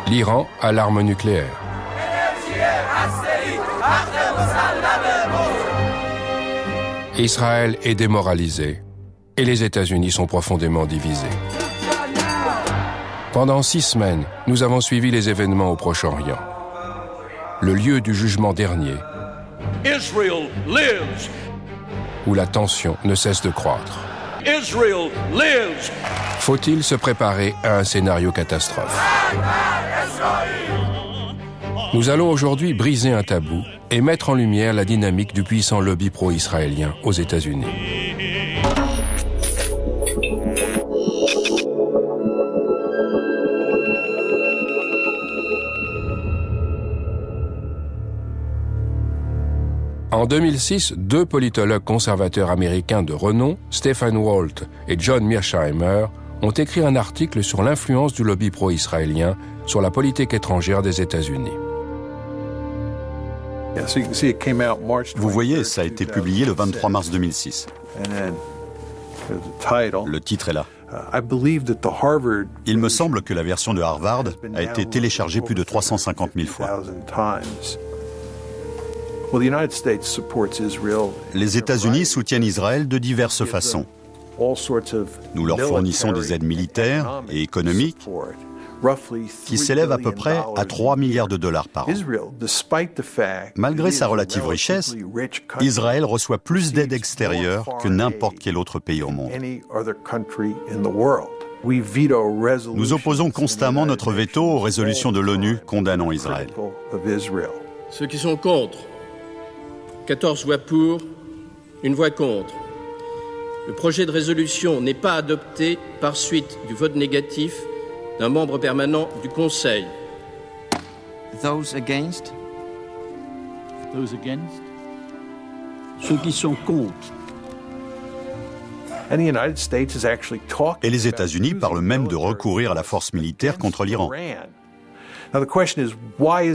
L'Iran a l'arme nucléaire. Israël est démoralisé et les États-Unis sont profondément divisés. Pendant 6 semaines, nous avons suivi les événements au Proche-Orient. Le lieu du jugement dernier, Israel lives. Où la tension ne cesse de croître. Israel lives. Faut-il se préparer à un scénario catastrophe? Nous allons aujourd'hui briser un tabou et mettre en lumière la dynamique du puissant lobby pro-israélien aux États-Unis. En 2006, 2 politologues conservateurs américains de renom, Stephen Walt et John Mearsheimer, ont écrit un article sur l'influence du lobby pro-israélien sur la politique étrangère des États-Unis. Vous voyez, ça a été publié le 23 mars 2006. Le titre est là. Il me semble que la version de Harvard a été téléchargée plus de 350 000 fois. Les États-Unis soutiennent Israël de diverses façons. Nous leur fournissons des aides militaires et économiques qui s'élèvent à peu près à 3 milliards de dollars par an. Malgré sa relative richesse, Israël reçoit plus d'aide extérieure que n'importe quel autre pays au monde. Nous opposons constamment notre veto aux résolutions de l'ONU condamnant Israël. Ceux qui sont contre, 14 voix pour, 1 voix contre. Le projet de résolution n'est pas adopté par suite du vote négatif d'un membre permanent du Conseil. Those against? Those against? Ceux qui sont contre. Et les États-Unis parlent même de recourir à la force militaire contre l'Iran.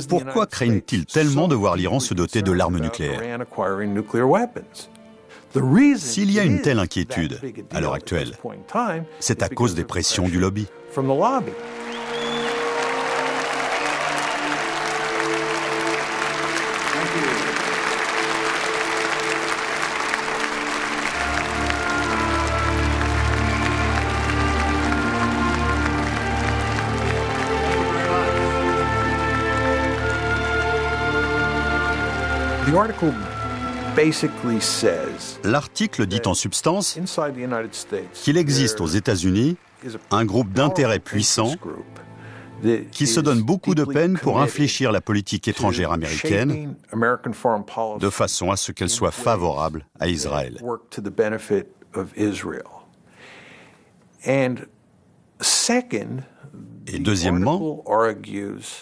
Pourquoi craignent-ils tellement de voir l'Iran se doter de l'arme nucléaire? S'il y a une telle inquiétude à l'heure actuelle, c'est à cause des pressions du lobby. L'article dit en substance qu'il existe aux États-Unis un groupe d'intérêts puissants qui se donne beaucoup de peine pour infléchir la politique étrangère américaine de façon à ce qu'elle soit favorable à Israël. Et deuxièmement,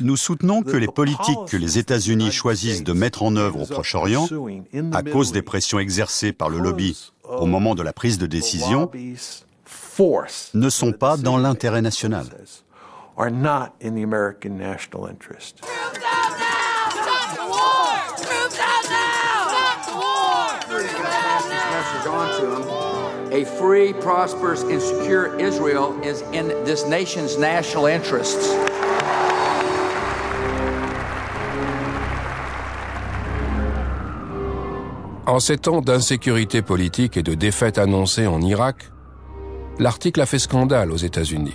nous soutenons que les politiques que les États-Unis choisissent de mettre en œuvre au Proche-Orient, à cause des pressions exercées par le lobby au moment de la prise de décision, ne sont pas dans l'intérêt national. A free, prosperous, and secure Israel is in this nation's national interests. En ces temps d'insécurité politique et de défaite annoncée en Irak, l'article a fait scandale aux États-Unis.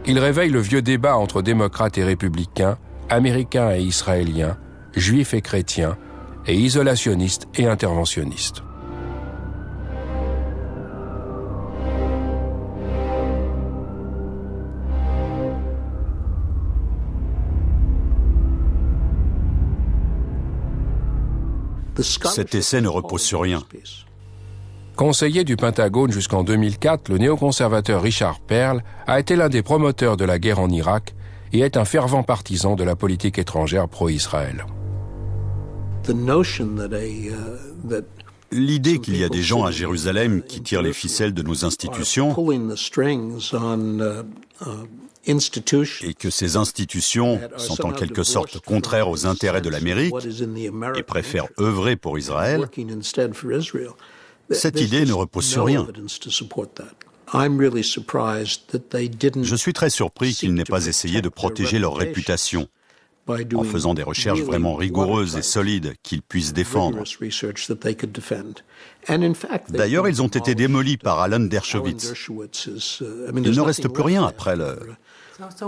Il réveille le vieux débat entre démocrates et républicains, américains et israéliens, juifs et chrétiens, et isolationnistes et interventionnistes. Cet essai ne repose sur rien. Conseiller du Pentagone jusqu'en 2004, le néoconservateur Richard Perle a été l'un des promoteurs de la guerre en Irak et est un fervent partisan de la politique étrangère pro-Israël. L'idée qu'il y a des gens à Jérusalem qui tirent les ficelles de nos institutions et que ces institutions sont en quelque sorte contraires aux intérêts de l'Amérique et préfèrent œuvrer pour Israël, cette idée ne repose sur rien. Je suis très surpris qu'ils n'aient pas essayé de protéger leur réputation en faisant des recherches vraiment rigoureuses et solides qu'ils puissent défendre. D'ailleurs, ils ont été démolis par Alan Dershowitz. Il ne reste plus rien après le...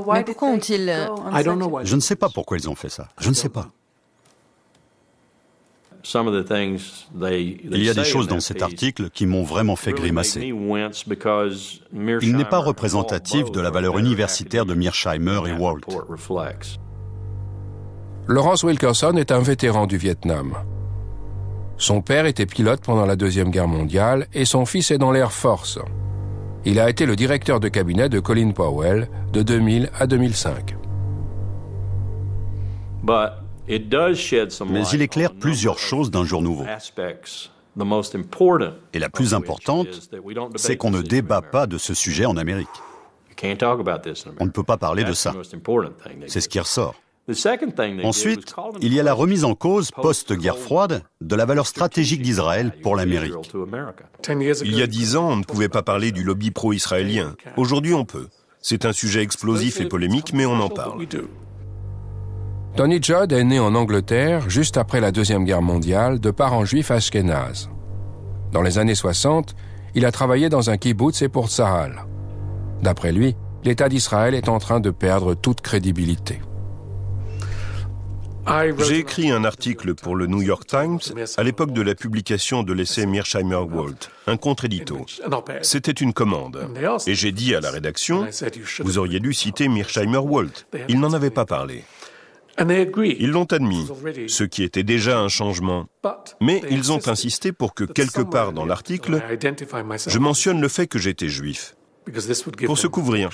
Mais pourquoi ont-ils... Je ne sais pas pourquoi ils ont fait ça. Je ne sais pas. Il y a des choses dans cet article qui m'ont vraiment fait grimacer. Il n'est pas représentatif de la valeur universitaire de Mearsheimer et Walt. Lawrence Wilkerson est un vétéran du Vietnam. Son père était pilote pendant la Deuxième Guerre mondiale et son fils est dans l'Air Force. Il a été le directeur de cabinet de Colin Powell de 2000 à 2005. Mais il éclaire plusieurs choses d'un jour nouveau. Et la plus importante, c'est qu'on ne débat pas de ce sujet en Amérique. On ne peut pas parler de ça. C'est ce qui ressort. Ensuite, il y a la remise en cause post-guerre froide de la valeur stratégique d'Israël pour l'Amérique. Il y a 10 ans, on ne pouvait pas parler du lobby pro-israélien. Aujourd'hui, on peut. C'est un sujet explosif et polémique, mais on en parle. Tony Judd est né en Angleterre juste après la Deuxième Guerre mondiale de parents juifs ashkénazes. Dans les années 60, il a travaillé dans un kibboutz et pour Tsahal. D'après lui, l'État d'Israël est en train de perdre toute crédibilité. J'ai écrit un article pour le New York Times à l'époque de la publication de l'essai Mearsheimer-Walt, un contre-édito. C'était une commande. Et j'ai dit à la rédaction, vous auriez dû citer Mearsheimer-Walt. Ils n'en avaient pas parlé. Ils l'ont admis, ce qui était déjà un changement. Mais ils ont insisté pour que quelque part dans l'article, je mentionne le fait que j'étais juif. Pour se couvrir.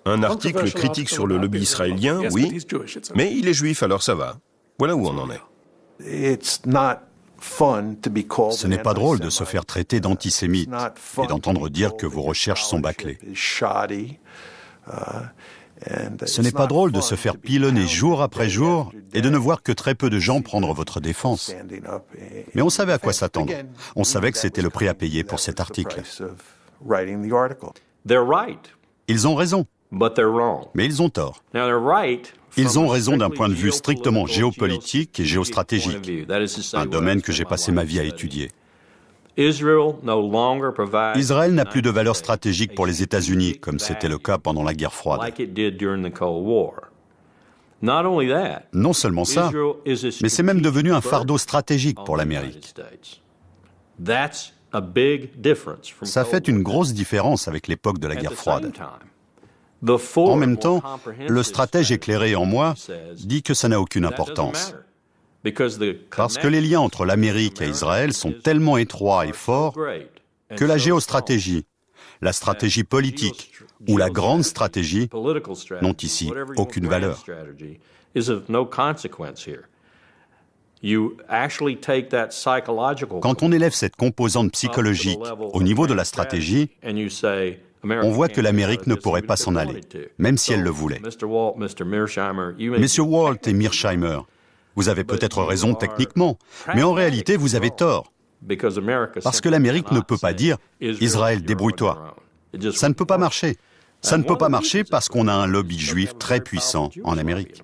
Un article critique sur le lobby israélien, oui, mais il est juif, alors ça va. Voilà où on en est. Ce n'est pas drôle de se faire traiter d'antisémite et d'entendre dire que vos recherches sont bâclées. Ce n'est pas drôle de se faire pilonner jour après jour et de ne voir que très peu de gens prendre votre défense. Mais on savait à quoi s'attendre. On savait que c'était le prix à payer pour cet article. Ils ont raison. Mais ils ont tort. Ils ont raison d'un point de vue strictement géopolitique et géostratégique, un domaine que j'ai passé ma vie à étudier. Israël n'a plus de valeur stratégique pour les États-Unis, comme c'était le cas pendant la guerre froide. Non seulement ça, mais c'est même devenu un fardeau stratégique pour l'Amérique. Ça fait une grosse différence avec l'époque de la guerre froide. En même temps, le stratège éclairé en moi dit que ça n'a aucune importance. Parce que les liens entre l'Amérique et Israël sont tellement étroits et forts que la géostratégie, la stratégie politique ou la grande stratégie n'ont ici aucune valeur. Quand on élève cette composante psychologique au niveau de la stratégie, on voit que l'Amérique ne pourrait pas s'en aller, même si elle le voulait. Messieurs Walt et Mearsheimer, vous avez peut-être raison techniquement, mais en réalité, vous avez tort. Parce que l'Amérique ne peut pas dire « Israël, débrouille-toi ». Ça ne peut pas marcher. Ça ne peut pas marcher parce qu'on a un lobby juif très puissant en Amérique.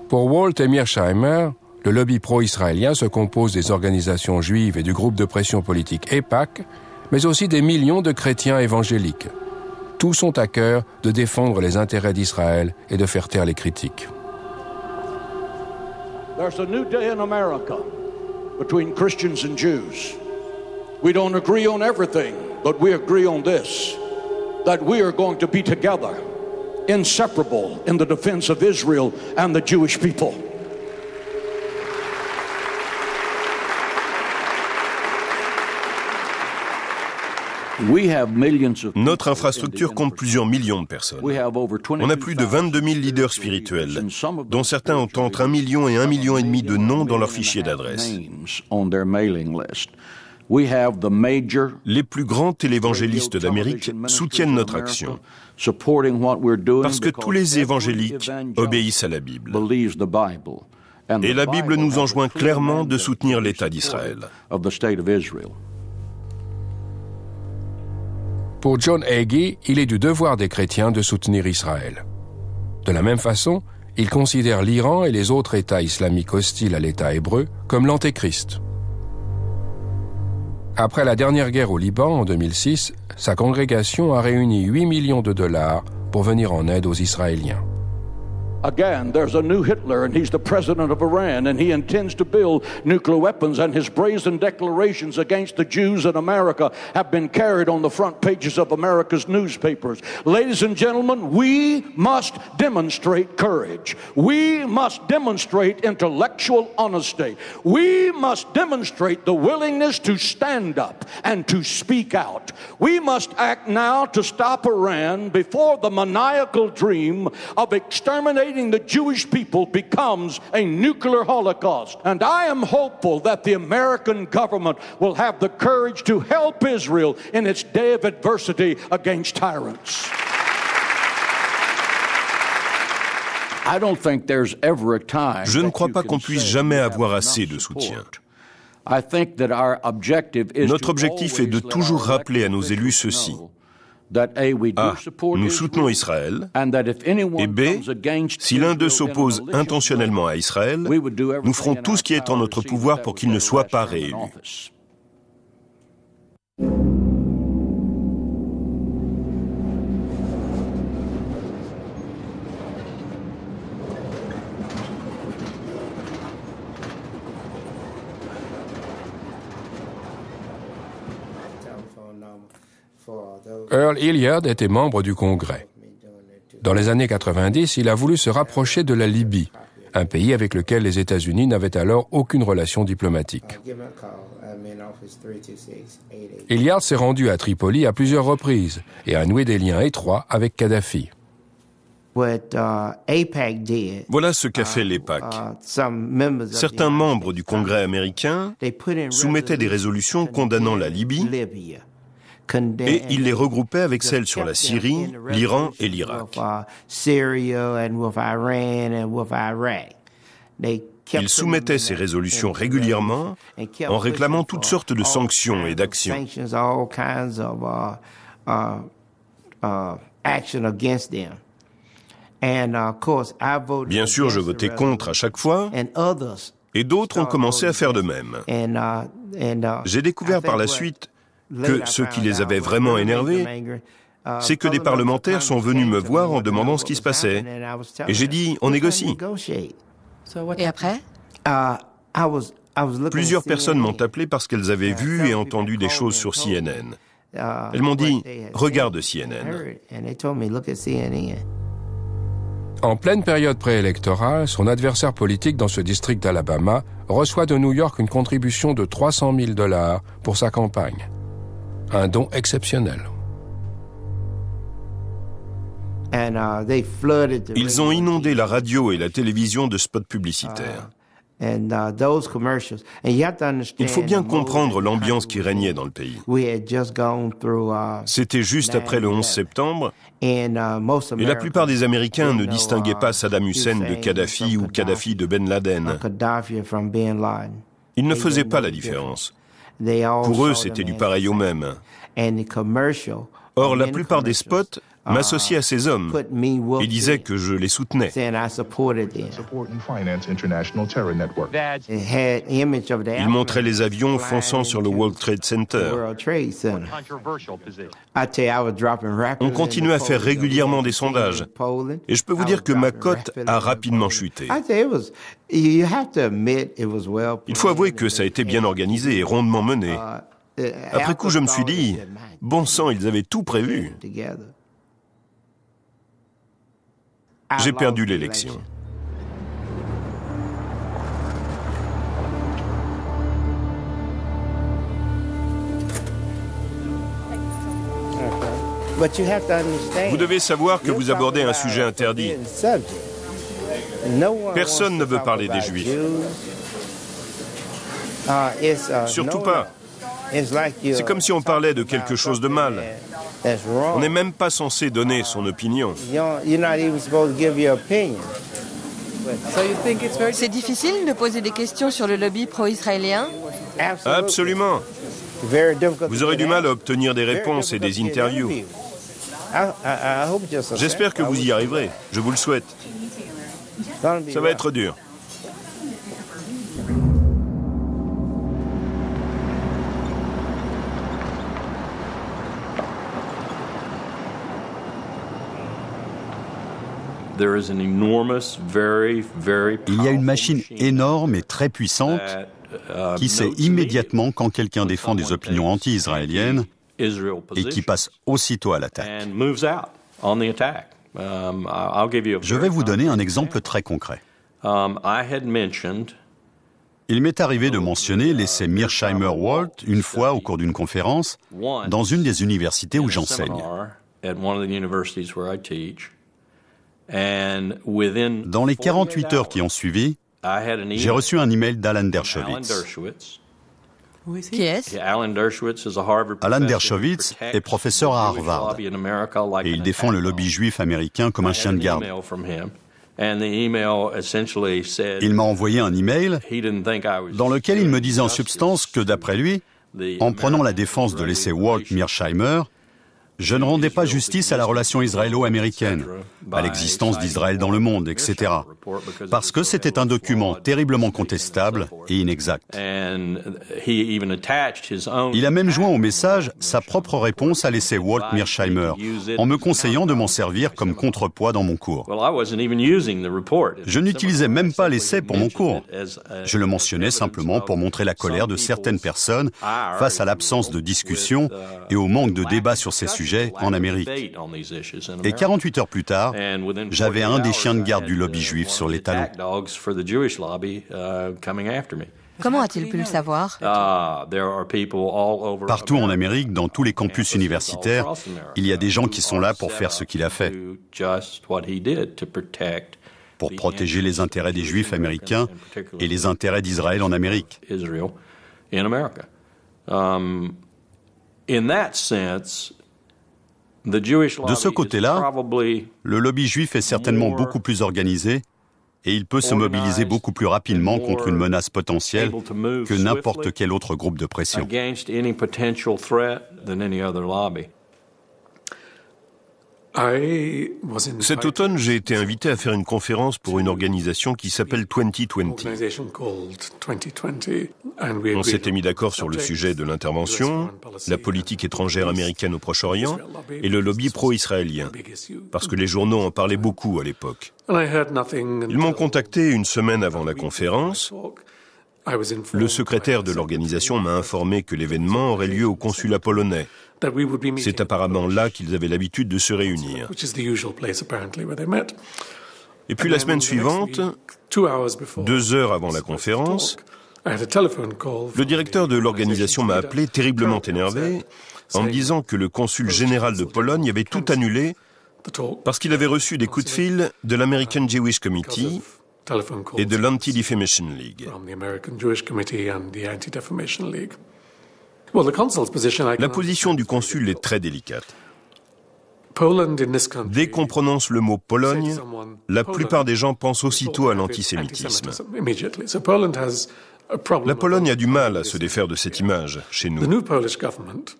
Pour Walt et Mearsheimer, le lobby pro-israélien se compose des organisations juives et du groupe de pression politique EIPAC, mais aussi des millions de chrétiens évangéliques. Tous ont à cœur de défendre les intérêts d'Israël et de faire taire les critiques. There's a new day in America between Christians and Jews. We don't agree on everything, but we agree on this, that we are going to be together, inseparable in the defense of Israel and the Jewish people. Notre infrastructure compte plusieurs millions de personnes. On a plus de 22 000 leaders spirituels, dont certains ont entre 1 million et 1,5 million de noms dans leur fichier d'adresse. Les plus grands télévangélistes d'Amérique soutiennent notre action parce que tous les évangéliques obéissent à la Bible. Et la Bible nous enjoint clairement de soutenir l'État d'Israël. Pour John Hagee, il est du devoir des chrétiens de soutenir Israël. De la même façon, il considère l'Iran et les autres États islamiques hostiles à l'État hébreu comme l'antéchrist. Après la dernière guerre au Liban en 2006, sa congrégation a réuni 8 millions de dollars pour venir en aide aux Israéliens. Again, there's a new Hitler, and he's the president of Iran, and he intends to build nuclear weapons, and his brazen declarations against the Jews in America have been carried on the front pages of America's newspapers. Ladies and gentlemen, we must demonstrate courage. We must demonstrate intellectual honesty. We must demonstrate the willingness to stand up and to speak out. We must act now to stop Iran before the maniacal dream of exterminating the Jewish people becomes a nuclear holocaust. And I am hopeful that the American government will have the courage to help Israel in its day of adversity against tyrants. Je ne crois pas qu'on puisse jamais avoir assez de soutien. Notre objectif est de toujours rappeler à nos élus ceci. A. Nous soutenons Israël. Et B. Si l'un d'eux s'oppose intentionnellement à Israël, nous ferons tout ce qui est en notre pouvoir pour qu'il ne soit pas réélu. Earl Hilliard était membre du Congrès. Dans les années 90, il a voulu se rapprocher de la Libye, un pays avec lequel les États-Unis n'avaient alors aucune relation diplomatique. Hilliard s'est rendu à Tripoli à plusieurs reprises et a noué des liens étroits avec Kadhafi. Voilà ce qu'a fait l'AIPAC. Certains membres du Congrès américain soumettaient des résolutions condamnant la Libye et il les regroupait avec celles sur la Syrie, l'Iran et l'Irak. Il soumettait ces résolutions régulièrement en réclamant toutes sortes de sanctions et d'actions. Bien sûr, je votais contre à chaque fois, et d'autres ont commencé à faire de même. J'ai découvert par la suite que ce qui les avait vraiment énervés, c'est que des parlementaires sont venus me voir en demandant ce qui se passait. Et j'ai dit, on négocie. Et après? Plusieurs personnes m'ont appelé parce qu'elles avaient vu et entendu des choses sur CNN. Elles m'ont dit, regarde CNN. En pleine période préélectorale, son adversaire politique dans ce district d'Alabama reçoit de New York une contribution de 300 000 $ pour sa campagne. Un don exceptionnel. Ils ont inondé la radio et la télévision de spots publicitaires. Il faut bien comprendre l'ambiance qui régnait dans le pays. C'était juste après le 11 septembre, et la plupart des Américains ne distinguaient pas Saddam Hussein de Kadhafi ou Kadhafi de Ben Laden. Ils ne faisaient pas la différence. Pour eux, c'était du pareil au même. Or, la plupart des spots m'associaient à ces hommes et disaient que je les soutenais. Ils montraient les avions fonçant sur le World Trade Center. On continuait à faire régulièrement des sondages. Et je peux vous dire que ma cote a rapidement chuté. Il faut avouer que ça a été bien organisé et rondement mené. Après coup, je me suis dit, bon sang, ils avaient tout prévu. J'ai perdu l'élection. Vous devez savoir que vous abordez un sujet interdit. Personne ne veut parler des Juifs. Surtout pas. C'est comme si on parlait de quelque chose de mal. On n'est même pas censé donner son opinion. C'est difficile de poser des questions sur le lobby pro-israélien? Absolument. Vous aurez du mal à obtenir des réponses et des interviews. J'espère que vous y arriverez. Je vous le souhaite. Ça va être dur. Il y a une machine énorme et très puissante qui sait immédiatement quand quelqu'un défend des opinions anti-israéliennes et qui passe aussitôt à l'attaque. Je vais vous donner un exemple très concret. Il m'est arrivé de mentionner l'essai Mearsheimer-Walt une fois au cours d'une conférence dans une des universités où j'enseigne. Dans les 48 heures qui ont suivi, j'ai reçu un email d'Alan Dershowitz. Qui est-ce? Alan Dershowitz est professeur à Harvard et il défend le lobby juif américain comme un chien de garde. Il m'a envoyé un email dans lequel il me disait en substance que, d'après lui, en prenant la défense de l'essai Walt-Mearsheimer, je ne rendais pas justice à la relation israélo-américaine, à l'existence d'Israël dans le monde, etc. Parce que c'était un document terriblement contestable et inexact. Il a même joint au message sa propre réponse à l'essai Walt-Mearsheimer, en me conseillant de m'en servir comme contrepoids dans mon cours. Je n'utilisais même pas l'essai pour mon cours. Je le mentionnais simplement pour montrer la colère de certaines personnes face à l'absence de discussion et au manque de débat sur ces sujets en Amérique. Et 48 heures plus tard, j'avais un des chiens de garde du lobby juif sur les talons. Comment a-t-il pu le savoir? Partout en Amérique, dans tous les campus universitaires, il y a des gens qui sont là pour faire ce qu'il a fait, pour protéger les intérêts des Juifs américains et les intérêts d'Israël en Amérique. De ce côté-là, le lobby juif est certainement beaucoup plus organisé et il peut se mobiliser beaucoup plus rapidement contre une menace potentielle que n'importe quel autre groupe de pression. Cet automne, j'ai été invité à faire une conférence pour une organisation qui s'appelle 2020. On s'était mis d'accord sur le sujet de l'intervention, la politique étrangère américaine au Proche-Orient et le lobby pro-israélien, parce que les journaux en parlaient beaucoup à l'époque. Ils m'ont contacté une semaine avant la conférence. Le secrétaire de l'organisation m'a informé que l'événement aurait lieu au consulat polonais. C'est apparemment là qu'ils avaient l'habitude de se réunir. Et puis la semaine suivante, 2 heures avant la conférence, le directeur de l'organisation m'a appelé terriblement énervé en me disant que le consul général de Pologne avait tout annulé parce qu'il avait reçu des coups de fil de l'American Jewish Committee et de l'Anti-Defamation League. La position du consul est très délicate. Dès qu'on prononce le mot Pologne, la plupart des gens pensent aussitôt à l'antisémitisme. La Pologne a du mal à se défaire de cette image chez nous.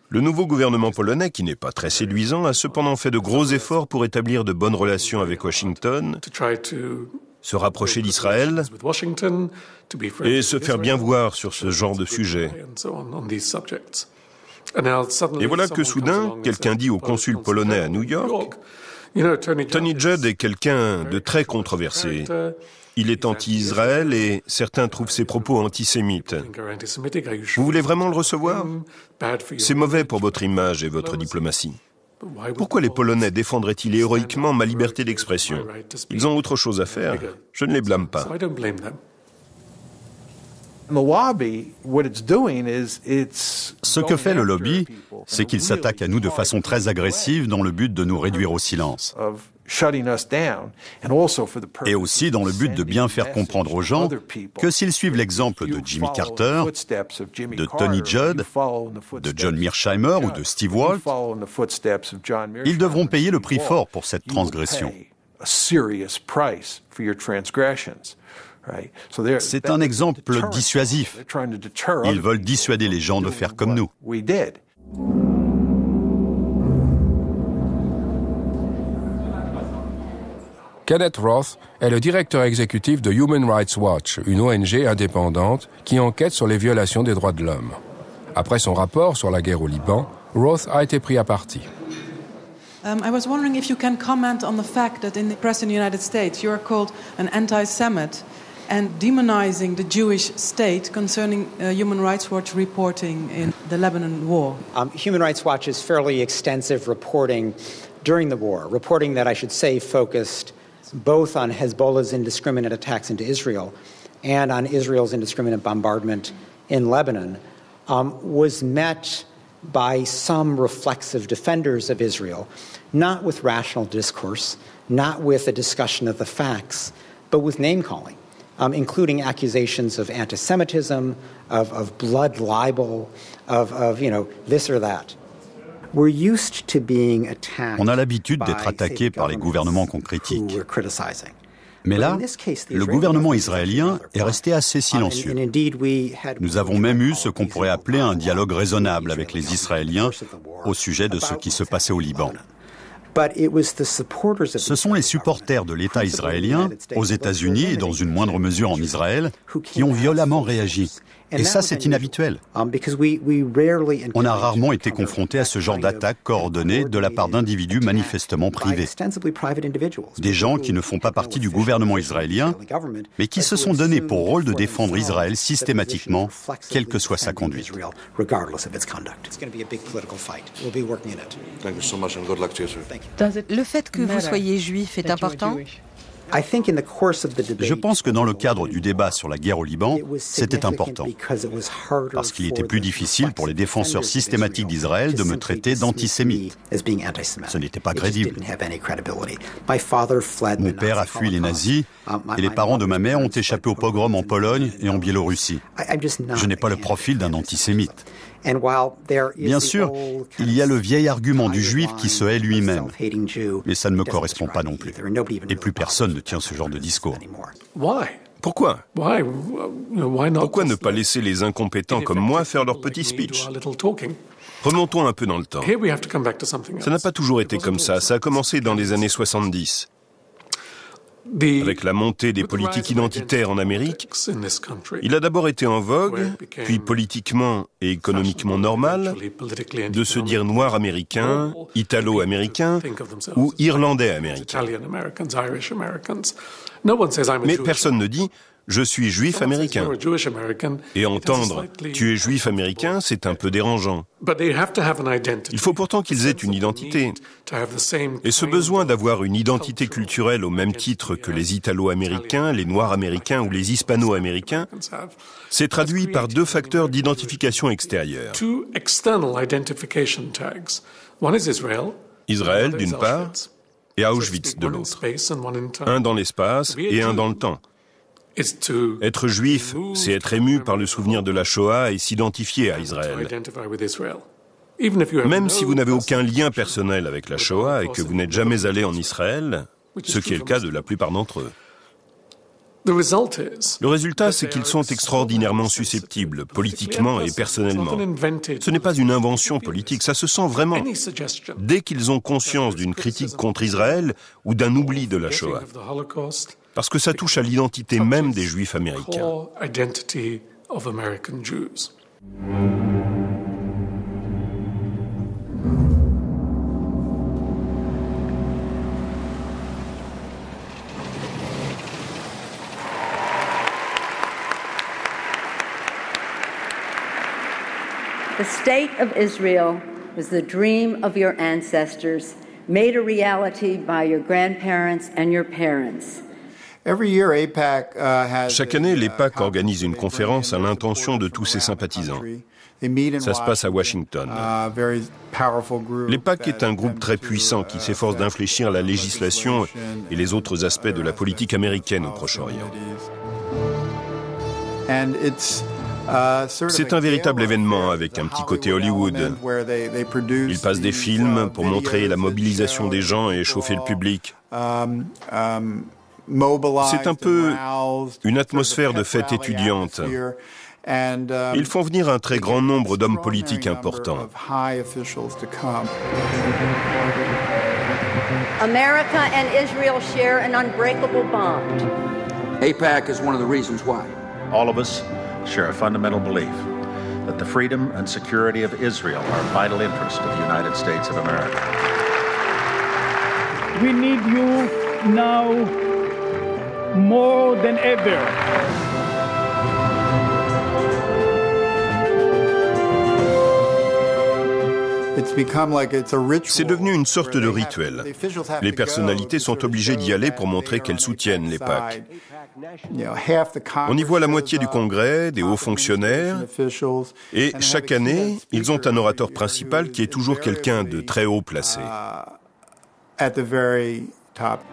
Le nouveau gouvernement polonais, qui n'est pas très séduisant, a cependant fait de gros efforts pour établir de bonnes relations avec Washington, se rapprocher d'Israël et se faire bien voir sur ce genre de sujet. Et voilà que soudain, quelqu'un dit au consul polonais à New York, Tony Judd est quelqu'un de très controversé. Il est anti-Israël et certains trouvent ses propos antisémites. Vous voulez vraiment le recevoir? C'est mauvais pour votre image et votre diplomatie. Pourquoi les Polonais défendraient-ils héroïquement ma liberté d'expression? Ils ont autre chose à faire. Je ne les blâme pas. Ce que fait le lobby, c'est qu'il s'attaque à nous de façon très agressive dans le but de nous réduire au silence. Et aussi dans le but de bien faire comprendre aux gens que s'ils suivent l'exemple de Jimmy Carter, de Tony Judd, de John Mearsheimer ou de Steve Walt, ils devront payer le prix fort pour cette transgression. C'est un exemple dissuasif. Ils veulent dissuader les gens de faire comme nous. Kenneth Roth est le directeur exécutif de Human Rights Watch, une ONG indépendante qui enquête sur les violations des droits de l'homme. Après son rapport sur la guerre au Liban, Roth a été pris à partie. I was wondering if you can comment on the fact that in the press in the United States you are called an anti-Semite and demonizing the Jewish state concerning Human Rights Watch reporting in the Lebanon war. Human Rights Watch's fairly extensive reporting during the war, reporting that I should say focused both on Hezbollah's indiscriminate attacks into Israel and on Israel's indiscriminate bombardment in Lebanon, was met by some reflexive defenders of Israel, not with rational discourse, not with a discussion of the facts, but with name-calling, including accusations of anti-Semitism, of blood libel, of this or that. On a l'habitude d'être attaqué par les gouvernements qu'on critique. Mais là, le gouvernement israélien est resté assez silencieux. Nous avons même eu ce qu'on pourrait appeler un dialogue raisonnable avec les Israéliens au sujet de ce qui se passait au Liban. Ce sont les supporters de l'État israélien, aux États-Unis et dans une moindre mesure en Israël, qui ont violemment réagi. Et ça, c'est inhabituel. On a rarement été confronté à ce genre d'attaque coordonnée de la part d'individus manifestement privés. Des gens qui ne font pas partie du gouvernement israélien, mais qui se sont donnés pour rôle de défendre Israël systématiquement, quelle que soit sa conduite. Le fait que vous soyez juif est important ? Je pense que dans le cadre du débat sur la guerre au Liban, c'était important, parce qu'il était plus difficile pour les défenseurs systématiques d'Israël de me traiter d'antisémite. Ce n'était pas crédible. Mon père a fui les nazis et les parents de ma mère ont échappé au pogrom en Pologne et en Biélorussie. Je n'ai pas le profil d'un antisémite. Bien sûr, il y a le vieil argument du juif qui se hait lui-même, mais ça ne me correspond pas non plus. Et plus personne ne tient ce genre de discours. Pourquoi ? Pourquoi ne pas laisser les incompétents comme moi faire leur petit speech ? Remontons un peu dans le temps. Ça n'a pas toujours été comme ça. Ça a commencé dans les années 70. Avec la montée des politiques identitaires en Amérique, il a d'abord été en vogue, puis politiquement et économiquement normal, de se dire noir américain, italo-américain ou irlandais américain. Mais personne ne dit « je suis juif américain ». Et entendre « tu es juif américain », c'est un peu dérangeant. Il faut pourtant qu'ils aient une identité. Et ce besoin d'avoir une identité culturelle au même titre que les Italo-américains, les Noirs américains ou les Hispano-américains s'est traduit par deux facteurs d'identification extérieure. Israël d'une part et Auschwitz de l'autre. Un dans l'espace et un dans le temps. Être juif, c'est être ému par le souvenir de la Shoah et s'identifier à Israël. Même si vous n'avez aucun lien personnel avec la Shoah et que vous n'êtes jamais allé en Israël, ce qui est le cas de la plupart d'entre eux. Le résultat, c'est qu'ils sont extraordinairement susceptibles, politiquement et personnellement. Ce n'est pas une invention politique, ça se sent vraiment. Dès qu'ils ont conscience d'une critique contre Israël ou d'un oubli de la Shoah. Parce que ça touche à l'identité même des Juifs américains. The state of Israel was the dream of your ancestors, made a reality by your grandparents and your parents. Chaque année, l'AIPAC organise une conférence à l'intention de tous ses sympathisants. Ça se passe à Washington. L'AIPAC est un groupe très puissant qui s'efforce d'infléchir la législation et les autres aspects de la politique américaine au Proche-Orient. C'est un véritable événement avec un petit côté Hollywood. Ils passent des films pour montrer la mobilisation des gens et chauffer le public. C'est un peu une atmosphère de fête étudiante. Ils font venir un très grand nombre d'hommes politiques importants. America and Israel share an unbreakable bond. AIPAC is one of the reasons why. All of us share a fundamental belief that the freedom and security of Israel are a vital interest of the United States of America. We need you now more than ever. C'est devenu une sorte de rituel. Les personnalités sont obligées d'y aller pour montrer qu'elles soutiennent l'AIPAC. On y voit la moitié du Congrès, des hauts fonctionnaires, et chaque année, ils ont un orateur principal qui est toujours quelqu'un de très haut placé.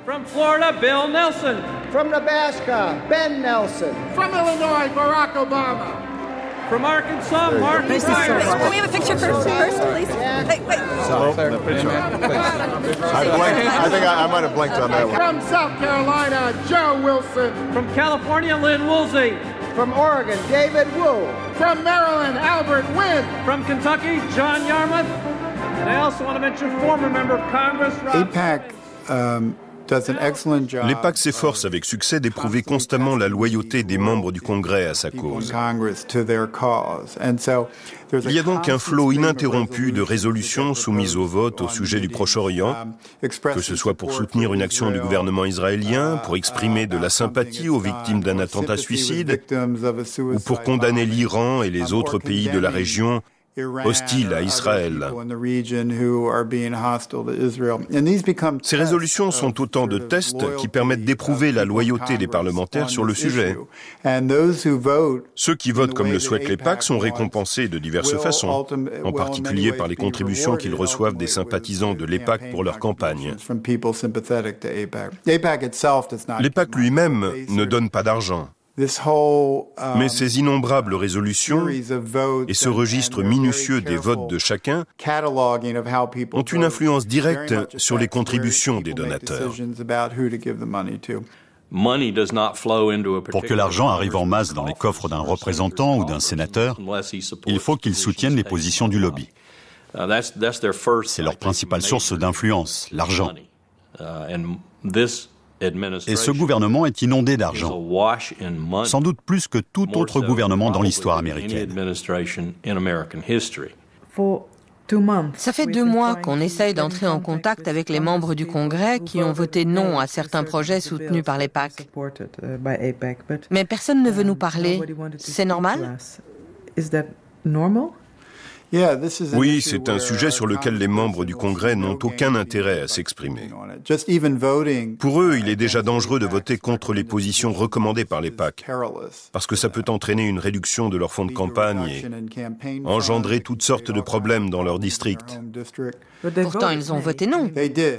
From Florida, Bill Nelson. From Nebraska, Ben Nelson. From Illinois, Barack Obama. From Arkansas, Mark Ryan. Can we have a picture first, please? Wait. I think I might have blanked on that one. From South Carolina, Joe Wilson. From California, Lynn Woolsey. From Oregon, David Wu. From Maryland, Albert Wynn. From Kentucky, John Yarmouth. And I also want to mention former member of Congress, AIPAC L'AIPAC s'efforce avec succès d'éprouver constamment la loyauté des membres du Congrès à sa cause. Il y a donc un flot ininterrompu de résolutions soumises au vote au sujet du Proche-Orient, que ce soit pour soutenir une action du gouvernement israélien, pour exprimer de la sympathie aux victimes d'un attentat suicide, ou pour condamner l'Iran et les autres pays de la région hostiles à Israël. Ces résolutions sont autant de tests qui permettent d'éprouver la loyauté des parlementaires sur le sujet. Ceux qui votent comme le souhaite l'AIPAC sont récompensés de diverses façons, en particulier par les contributions qu'ils reçoivent des sympathisants de l'AIPAC pour leur campagne. L'AIPAC lui-même ne donne pas d'argent. Mais ces innombrables résolutions et ce registre minutieux des votes de chacun ont une influence directe sur les contributions des donateurs. Pour que l'argent arrive en masse dans les coffres d'un représentant ou d'un sénateur, il faut qu'ils soutiennent les positions du lobby. C'est leur principale source d'influence, l'argent. Et ce gouvernement est inondé d'argent, sans doute plus que tout autre gouvernement dans l'histoire américaine. Ça fait 2 mois qu'on essaye d'entrer en contact avec les membres du Congrès qui ont voté non à certains projets soutenus par l'AIPAC. Mais personne ne veut nous parler. C'est normal ? Oui, c'est un sujet sur lequel les membres du Congrès n'ont aucun intérêt à s'exprimer. Pour eux, il est déjà dangereux de voter contre les positions recommandées par l'AIPAC, parce que ça peut entraîner une réduction de leur fonds de campagne et engendrer toutes sortes de problèmes dans leur district. Pourtant, ils ont voté non.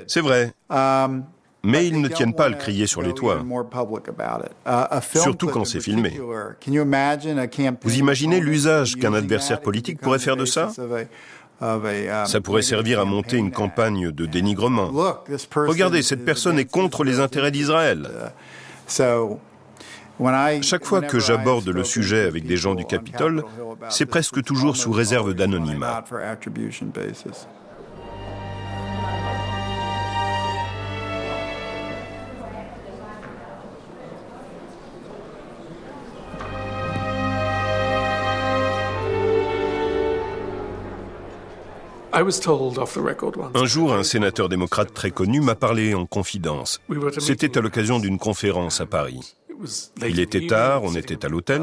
C'est vrai. Mais ils ne tiennent pas à le crier sur les toits, surtout quand c'est filmé. Vous imaginez l'usage qu'un adversaire politique pourrait faire de ça ? Ça pourrait servir à monter une campagne de dénigrement. Regardez, cette personne est contre les intérêts d'Israël. Chaque fois que j'aborde le sujet avec des gens du Capitole, c'est presque toujours sous réserve d'anonymat. Un jour, un sénateur démocrate très connu m'a parlé en confidence. C'était à l'occasion d'une conférence à Paris. Il était tard, on était à l'hôtel.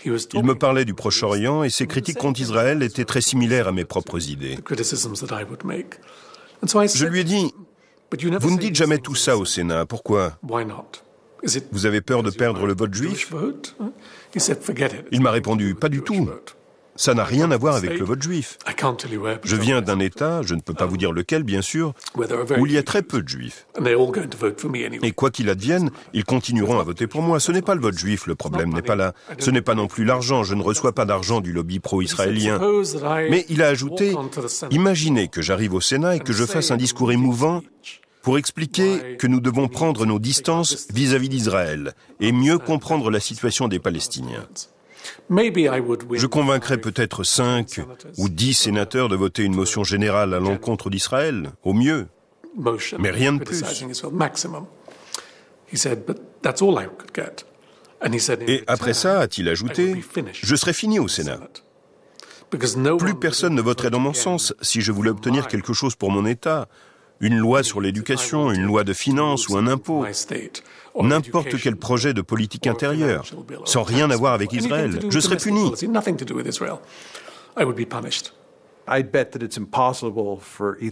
Il me parlait du Proche-Orient et ses critiques contre Israël étaient très similaires à mes propres idées. Je lui ai dit, vous ne dites jamais tout ça au Sénat, pourquoi ? Vous avez peur de perdre le vote juif ? Il m'a répondu, pas du tout. Ça n'a rien à voir avec le vote juif. Je viens d'un État, je ne peux pas vous dire lequel bien sûr, où il y a très peu de juifs. Et quoi qu'il advienne, ils continueront à voter pour moi. Ce n'est pas le vote juif, le problème n'est pas là. Ce n'est pas non plus l'argent, je ne reçois pas d'argent du lobby pro-israélien. Mais il a ajouté, imaginez que j'arrive au Sénat et que je fasse un discours émouvant pour expliquer que nous devons prendre nos distances vis-à-vis d'Israël et mieux comprendre la situation des Palestiniens. Je convaincrai peut-être 5 ou 10 sénateurs de voter une motion générale à l'encontre d'Israël, au mieux, mais rien de plus. Et après ça, a-t-il ajouté, je serai fini au Sénat. Plus personne ne voterait dans mon sens si je voulais obtenir quelque chose pour mon État, une loi sur l'éducation, une loi de finances ou un impôt. N'importe quel projet de politique intérieure, sans rien avoir avec Israël, je serai puni.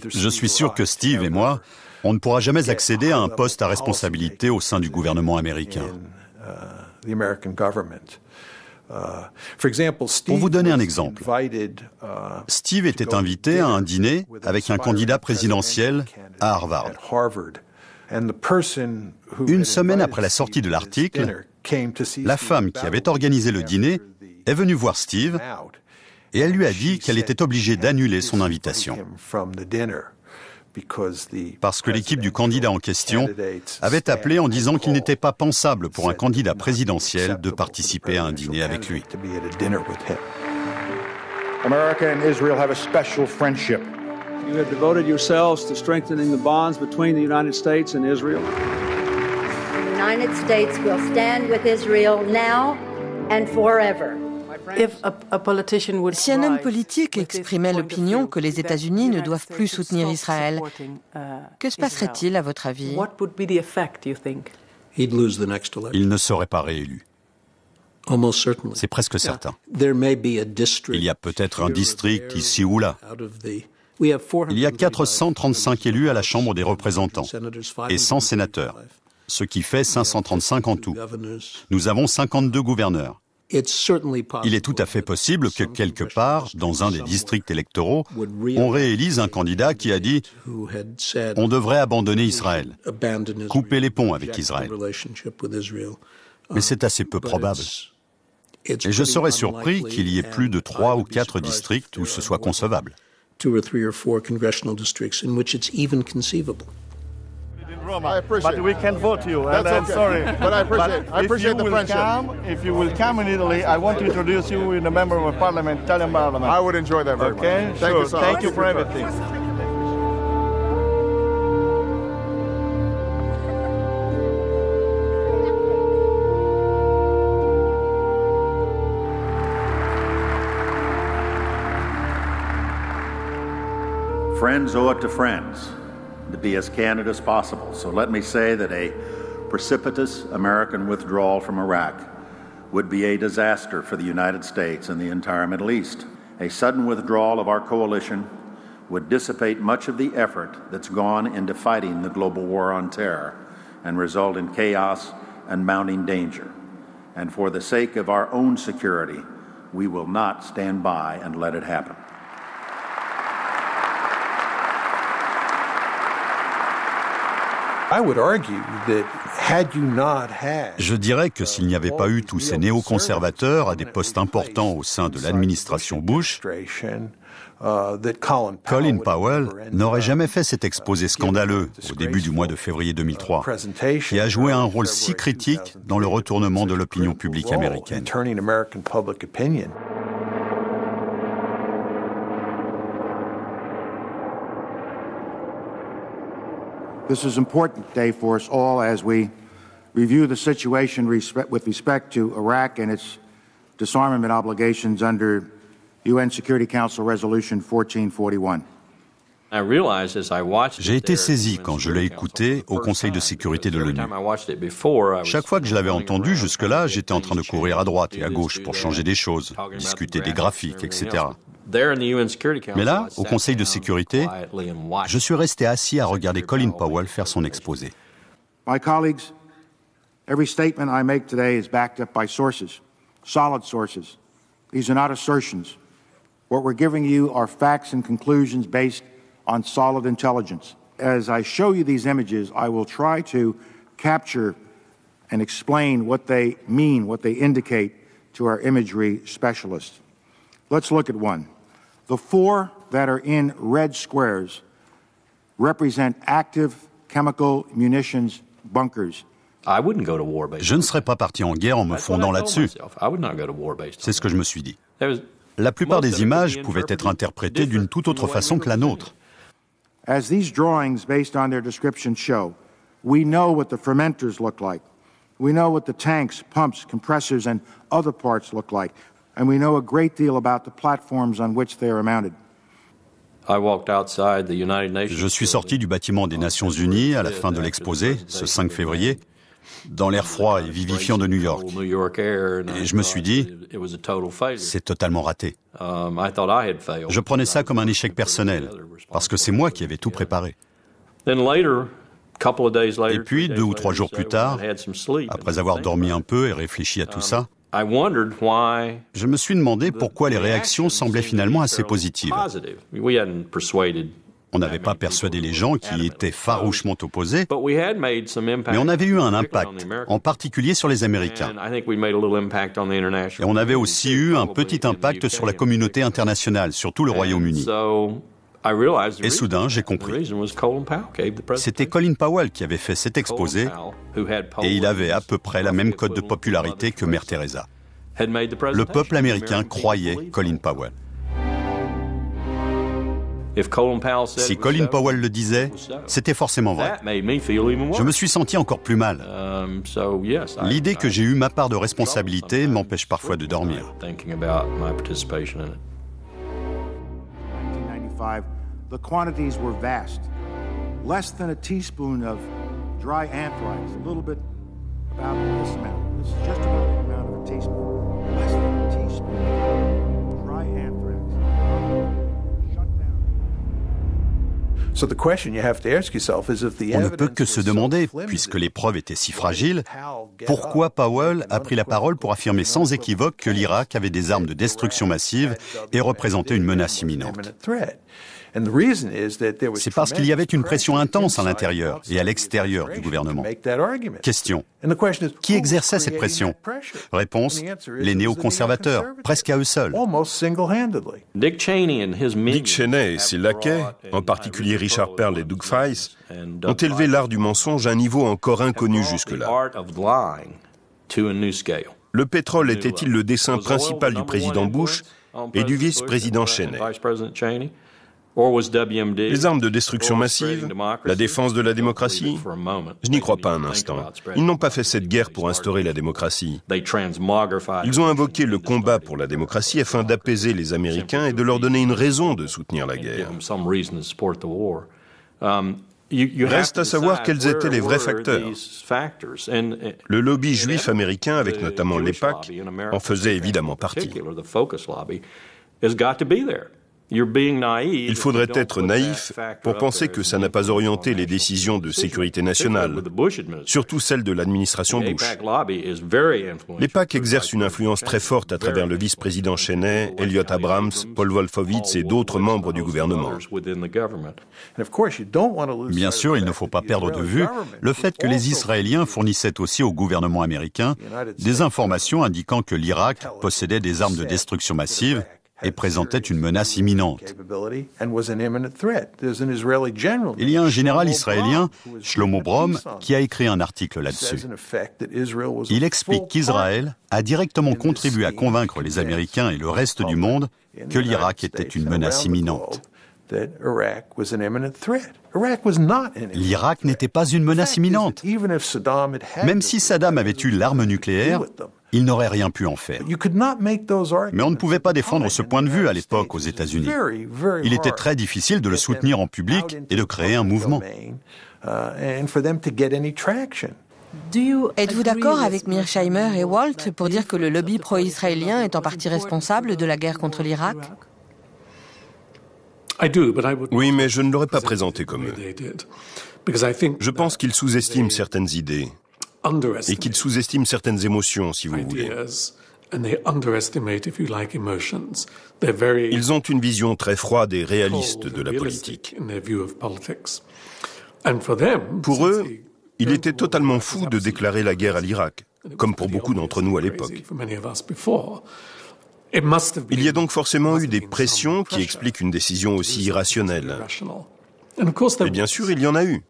Je suis sûr que Steve et moi, on ne pourra jamais accéder à un poste à responsabilité au sein du gouvernement américain. Pour vous donner un exemple, Steve était invité à un dîner avec un candidat présidentiel à Harvard. Une semaine après la sortie de l'article, la femme qui avait organisé le dîner est venue voir Steve et elle lui a dit qu'elle était obligée d'annuler son invitation. Parce que l'équipe du candidat en question avait appelé en disant qu'il n'était pas pensable pour un candidat présidentiel de participer à un dîner avec lui. America and Israel have a special friendship. You have devoted yourselves to strengthening the bonds between the United States and Israel. The United States will stand with Israel now and forever. Si un homme politique exprimait l'opinion que les États-Unis ne doivent plus soutenir Israël, que se passerait-il à votre avis ? Il ne serait pas réélu. C'est presque certain. Il y a peut-être un district ici ou là. Il y a 435 élus à la Chambre des représentants et 100 sénateurs, ce qui fait 535 en tout. Nous avons 52 gouverneurs. Il est tout à fait possible que quelque part, dans un des districts électoraux, on réélise un candidat qui a dit « On devrait abandonner Israël, couper les ponts avec Israël ». Mais c'est assez peu probable. Et je serais surpris qu'il y ait plus de 3 ou 4 districts où ce soit concevable. I appreciate but we can vote you. That's and I'm okay. sorry. But I appreciate the friendship. If you will come in Italy, I want to introduce you with a member of parliament, Italian parliament. I would enjoy that very much. Thank you so much. Thank you for everything. Friends owe it to friends to be as candid as possible. So let me say that a precipitous American withdrawal from Iraq would be a disaster for the United States and the entire Middle East. A sudden withdrawal of our coalition would dissipate much of the effort that's gone into fighting the global war on terror and result in chaos and mounting danger. And for the sake of our own security, we will not stand by and let it happen. Je dirais que s'il n'y avait pas eu tous ces néoconservateurs à des postes importants au sein de l'administration Bush, Colin Powell n'aurait jamais fait cet exposé scandaleux au début du mois de février 2003, qui a joué un rôle si critique dans le retournement de l'opinion publique américaine. This is an important day for us all as we review the situation with respect to Iraq and its disarmament obligations under UN Security Council Resolution 1441. J'ai été saisi quand je l'ai écouté au Conseil de sécurité de l'ONU. Chaque fois que je l'avais entendu, jusque-là, j'étais en train de courir à droite et à gauche pour changer des choses, discuter des graphiques, etc. Mais là, au Conseil de sécurité, je suis resté assis à regarder Colin Powell faire son exposé. My colleagues, Every statement I make today is backed up by sources, solid sources. These are not assertions. What we're giving you are facts and conclusions based on solid intelligence. As I show you these images, I will try to capture and explain what they mean, what they indicate to our imagery specialists. Let's look at one. The four that are in red squares represent active chemical munitions bunkers. Je ne serais pas parti en guerre en me fondant là-dessus. C'est ce que je me suis dit. La plupart des images pouvaient être interprétées d'une toute autre façon que la nôtre. As these drawings based on their description show, we know what the fermenters look like. We know what the tanks, pumps, compressors, and other parts look like. And we know a great deal about the platforms on which they are mounted. Je suis sorti du bâtiment des Nations Unies à la fin de l'exposé, ce 5 février, dans l'air froid et vivifiant de New York. Et je me suis dit, c'est totalement raté. Je prenais ça comme un échec personnel, parce que c'est moi qui avais tout préparé. Et puis, 2 ou 3 jours plus tard, après avoir dormi un peu et réfléchi à tout ça, je me suis demandé pourquoi les réactions semblaient finalement assez positives. On n'avait pas persuadé les gens qui étaient farouchement opposés, mais on avait eu un impact, en particulier sur les Américains. Et on avait aussi eu un petit impact sur la communauté internationale, surtout le Royaume-Uni. Et soudain, j'ai compris. C'était Colin Powell qui avait fait cet exposé, et il avait à peu près la même cote de popularité que Mère Teresa. Le peuple américain croyait Colin Powell. Si Colin Powell le disait, c'était forcément vrai. Je me suis senti encore plus mal. L'idée que j'ai eu ma part de responsabilité m'empêche parfois de dormir. The quantities were vast. Less than a teaspoon of dry anthrax, a little bit about this amount. This is just about the amount of a teaspoon. Less than a teaspoon of dry anthrax. Shut down. So the question you have to ask yourself is if the On ne peut que se demander, puisque les preuves étaient si fragiles, pourquoi Powell a pris la parole pour affirmer sans équivoque que l'Irak avait des armes de destruction massive et représentait une menace imminente. C'est parce qu'il y avait une pression intense à l'intérieur et à l'extérieur du gouvernement. Question. Qui exerçait cette pression? Réponse. Les néoconservateurs, presque à eux seuls. Dick Cheney et ses laquais, en particulier Richard Perle et Doug Feist, ont élevé l'art du mensonge à un niveau encore inconnu jusque-là. Le pétrole était-il le dessein principal du président Bush et du vice-président Cheney? Les armes de destruction massive, la défense de la démocratie, je n'y crois pas un instant. Ils n'ont pas fait cette guerre pour instaurer la démocratie. Ils ont invoqué le combat pour la démocratie afin d'apaiser les Américains et de leur donner une raison de soutenir la guerre. Reste à savoir quels étaient les vrais facteurs. Le lobby juif américain, avec notamment l'EPAC, en faisait évidemment partie. Il faudrait être naïf pour penser que ça n'a pas orienté les décisions de sécurité nationale, surtout celles de l'administration Bush. L'EPAC exerce une influence très forte à travers le vice-président Cheney, Elliott Abrams, Paul Wolfowitz et d'autres membres du gouvernement. Bien sûr, il ne faut pas perdre de vue le fait que les Israéliens fournissaient aussi au gouvernement américain des informations indiquant que l'Irak possédait des armes de destruction massive et présentait une menace imminente. Il y a un général israélien, Shlomo Brom, qui a écrit un article là-dessus. Il explique qu'Israël a directement contribué à convaincre les Américains et le reste du monde que l'Irak était une menace imminente. L'Irak n'était pas une menace imminente. Même si Saddam avait eu l'arme nucléaire, il n'aurait rien pu en faire. Mais on ne pouvait pas défendre ce point de vue à l'époque aux États-Unis. Il était très difficile de le soutenir en public et de créer un mouvement. Êtes-vous d'accord avec Mearsheimer et Walt pour dire que le lobby pro-israélien est en partie responsable de la guerre contre l'Irak? Oui, mais je ne l'aurais pas présenté comme eux. Je pense qu'ils sous-estiment certaines idées. et qu'ils sous-estiment certaines émotions, si vous voulez. Ils ont une vision très froide et réaliste de la politique. Pour eux, il était totalement fou de déclarer la guerre à l'Irak, comme pour beaucoup d'entre nous à l'époque. Il y a donc forcément eu des pressions qui expliquent une décision aussi irrationnelle. Et bien sûr, il y en a eu.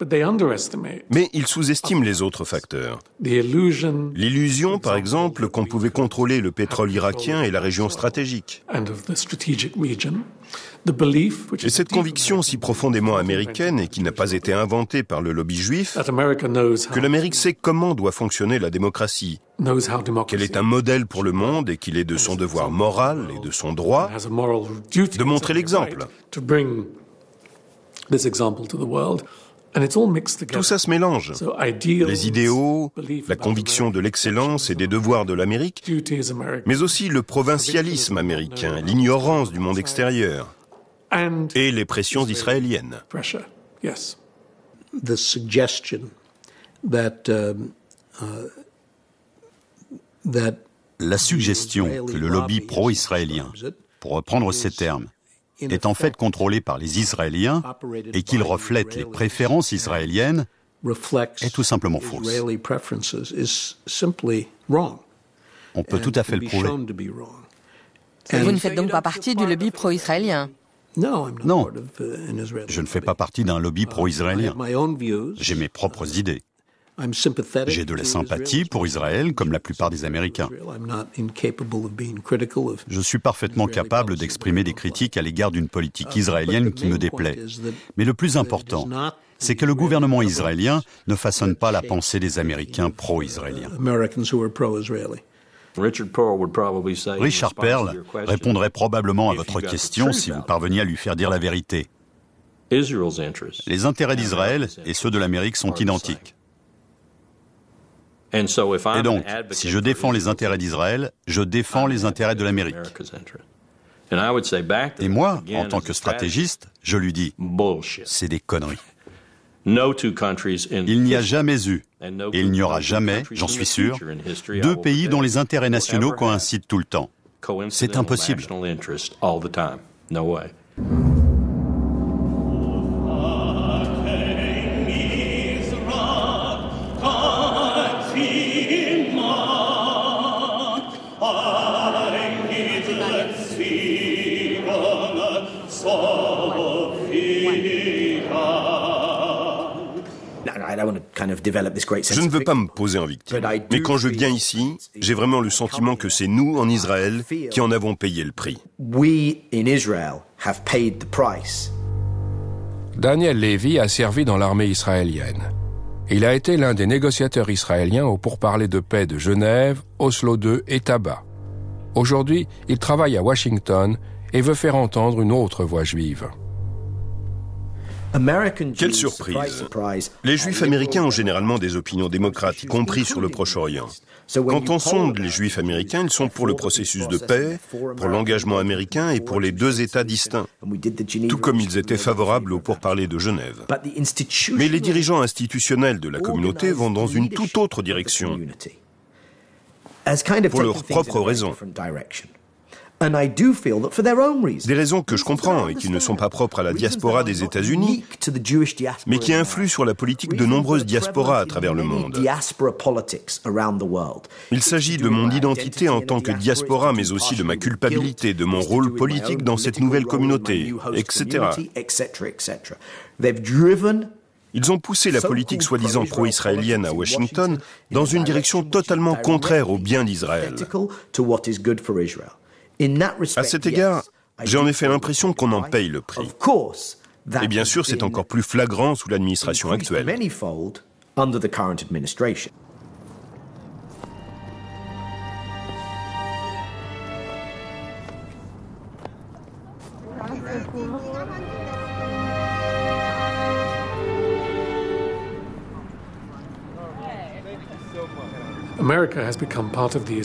Mais ils sous-estiment les autres facteurs. L'illusion, par exemple, qu'on pouvait contrôler le pétrole irakien et la région stratégique. Et cette conviction si profondément américaine et qui n'a pas été inventée par le lobby juif, que l'Amérique sait comment doit fonctionner la démocratie, qu'elle est un modèle pour le monde et qu'il est de son devoir moral et de son droit de montrer l'exemple. Tout ça se mélange. Les idéaux, la conviction de l'excellence et des devoirs de l'Amérique, mais aussi le provincialisme américain, l'ignorance du monde extérieur et les pressions israéliennes. La suggestion que le lobby pro-israélien, pour reprendre ces termes, est en fait contrôlé par les Israéliens et qu'il reflète les préférences israéliennes est tout simplement fausse. On peut tout à fait le prouver. Vous ne faites donc pas partie du lobby pro-israélien? Non, je ne fais pas partie d'un lobby pro-israélien. J'ai mes propres idées. J'ai de la sympathie pour Israël, comme la plupart des Américains. Je suis parfaitement capable d'exprimer des critiques à l'égard d'une politique israélienne qui me déplaît. Mais le plus important, c'est que le gouvernement israélien ne façonne pas la pensée des Américains pro-israéliens. Richard Perle répondrait probablement à votre question si vous parveniez à lui faire dire la vérité. Les intérêts d'Israël et ceux de l'Amérique sont identiques. Et donc, si je défends les intérêts d'Israël, je défends les intérêts de l'Amérique. Et moi, en tant que stratégiste, je lui dis, c'est des conneries. Il n'y a jamais eu, et il n'y aura jamais, j'en suis sûr, deux pays dont les intérêts nationaux coïncident tout le temps. C'est impossible. Je ne veux pas me poser en victime, mais quand je viens ici, j'ai vraiment le sentiment que c'est nous, en Israël, qui en avons payé le prix. Daniel Levy a servi dans l'armée israélienne. Il a été l'un des négociateurs israéliens aux pourparlers de paix de Genève, Oslo II et Tabat. Aujourd'hui, il travaille à Washington et veut faire entendre une autre voix juive. Quelle surprise! Les Juifs américains ont généralement des opinions démocrates, y compris sur le Proche-Orient. Quand on sonde les Juifs américains, ils sont pour le processus de paix, pour l'engagement américain et pour les deux États distincts, tout comme ils étaient favorables aux pourparlers de Genève. Mais les dirigeants institutionnels de la communauté vont dans une toute autre direction, pour leurs propres raisons. Des raisons que je comprends et qui ne sont pas propres à la diaspora des États-Unis, mais qui influent sur la politique de nombreuses diasporas à travers le monde. Il s'agit de mon identité en tant que diaspora, mais aussi de ma culpabilité, de mon rôle politique dans cette nouvelle communauté, etc. Ils ont poussé la politique soi-disant pro-israélienne à Washington dans une direction totalement contraire au bien d'Israël. À cet égard, j'ai en effet l'impression qu'on en paye le prix. Et bien sûr, c'est encore plus flagrant sous l'administration actuelle.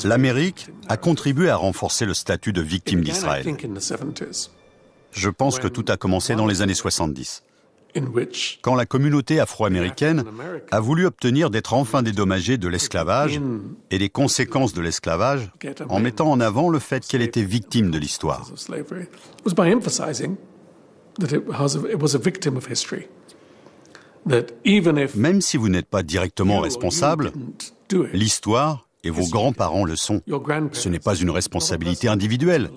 L'Amérique a contribué à renforcer le statut de victime d'Israël. Je pense que tout a commencé dans les années 70. quand la communauté afro-américaine a voulu obtenir d'être enfin dédommagée de l'esclavage et des conséquences de l'esclavage en mettant en avant le fait qu'elle était victime de l'histoire. Même si vous n'êtes pas directement responsable, l'histoire et vos grands-parents le sont. Ce n'est pas une responsabilité individuelle,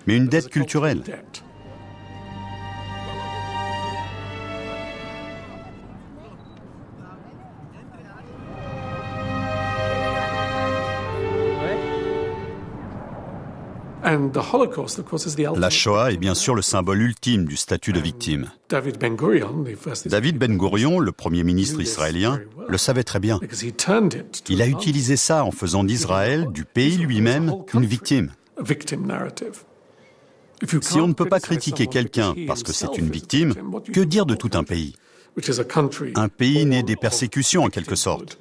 mais une dette culturelle. La Shoah est bien sûr le symbole ultime du statut de victime. David Ben Gurion, le premier ministre israélien, le savait très bien. Il a utilisé ça en faisant d'Israël, du pays lui-même, une victime. Si on ne peut pas critiquer quelqu'un parce que c'est une victime, que dire de tout un pays? Un pays né des persécutions en quelque sorte.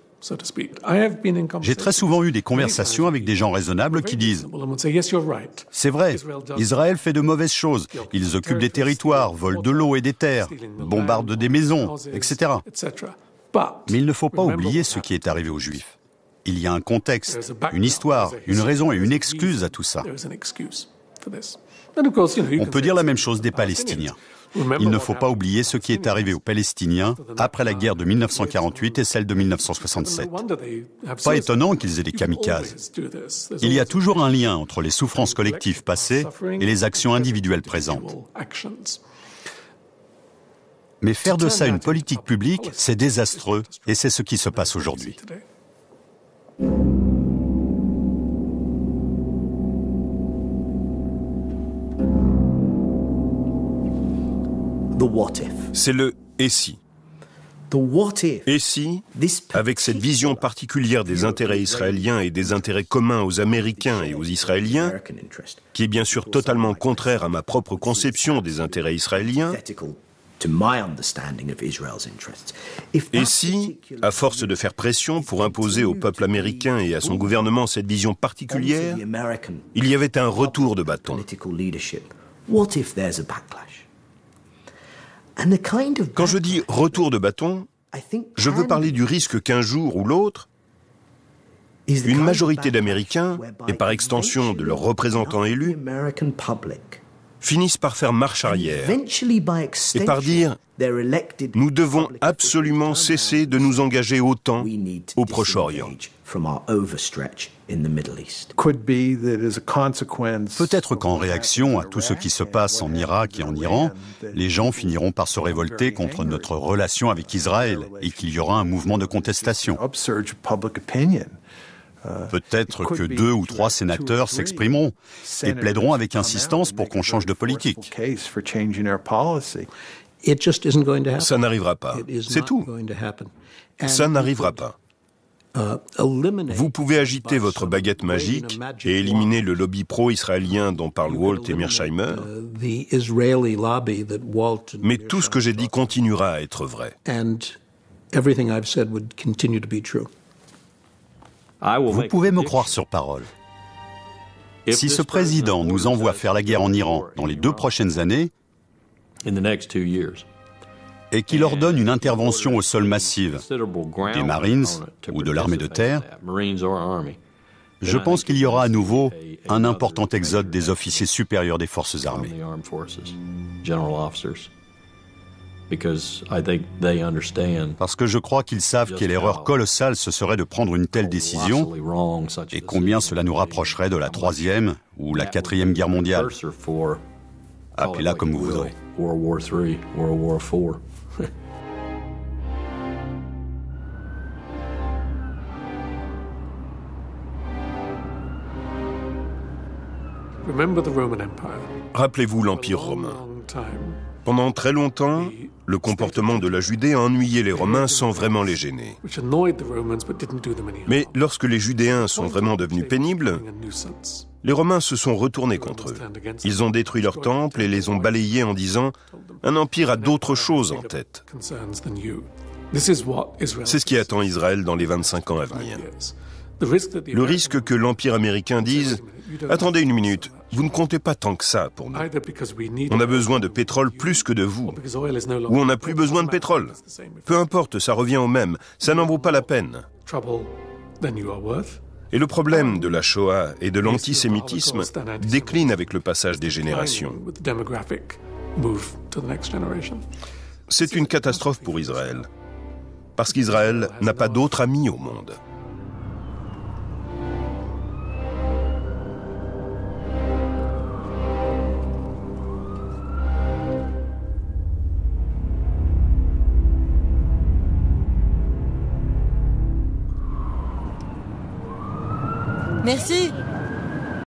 J'ai très souvent eu des conversations avec des gens raisonnables qui disent « C'est vrai, Israël fait de mauvaises choses, ils occupent des territoires, volent de l'eau et des terres, bombardent des maisons, etc. » Mais il ne faut pas oublier ce qui est arrivé aux Juifs. Il y a un contexte, une histoire, une raison et une excuse à tout ça. On peut dire la même chose des Palestiniens. Il ne faut pas oublier ce qui est arrivé aux Palestiniens après la guerre de 1948 et celle de 1967. Pas étonnant qu'ils aient des kamikazes. Il y a toujours un lien entre les souffrances collectives passées et les actions individuelles présentes. Mais faire de ça une politique publique, c'est désastreux et c'est ce qui se passe aujourd'hui. C'est le « et si ». Et si, avec cette vision particulière des intérêts israéliens et des intérêts communs aux Américains et aux Israéliens, qui est bien sûr totalement contraire à ma propre conception des intérêts israéliens, et si, à force de faire pression pour imposer au peuple américain et à son gouvernement cette vision particulière, il y avait un retour de bâton. Quand je dis retour de bâton, je veux parler du risque qu'un jour ou l'autre, une majorité d'Américains, et par extension de leurs représentants élus, finissent par faire marche arrière et par dire « Nous devons absolument cesser de nous engager autant au Proche-Orient ». Peut-être qu'en réaction à tout ce qui se passe en Irak et en Iran, les gens finiront par se révolter contre notre relation avec Israël et qu'il y aura un mouvement de contestation. Peut-être que 2 ou 3 sénateurs s'exprimeront et plaideront avec insistance pour qu'on change de politique. Ça n'arrivera pas. C'est tout. Ça n'arrivera pas. Vous pouvez agiter votre baguette magique et éliminer le lobby pro-israélien dont parlent Walt et Mearsheimer, mais tout ce que j'ai dit continuera à être vrai. Vous pouvez me croire sur parole. Si ce président nous envoie faire la guerre en Iran dans les 2 prochaines années, et qu'il ordonne une intervention au sol massive des Marines ou de l'armée de terre, je pense qu'il y aura à nouveau un important exode des officiers supérieurs des forces armées. Parce que je crois qu'ils savent quelle erreur colossale ce serait de prendre une telle décision et combien cela nous rapprocherait de la 3e ou la 4e guerre mondiale. Appelez-la comme vous voudrez. Rappelez-vous l'Empire romain. Pendant très longtemps, le comportement de la Judée a ennuyé les Romains sans vraiment les gêner. Mais lorsque les Judéens sont vraiment devenus pénibles, les Romains se sont retournés contre eux. Ils ont détruit leurs temples et les ont balayés en disant « Un empire a d'autres choses en tête ». C'est ce qui attend Israël dans les 25 ans à venir. Le risque que l'Empire américain dise « Attendez une minute, vous ne comptez pas tant que ça pour nous. On a besoin de pétrole plus que de vous. Ou on n'a plus besoin de pétrole. Peu importe, ça revient au même. Ça n'en vaut pas la peine. » Et le problème de la Shoah et de l'antisémitisme décline avec le passage des générations. C'est une catastrophe pour Israël. Parce qu'Israël n'a pas d'autre ami au monde. Merci.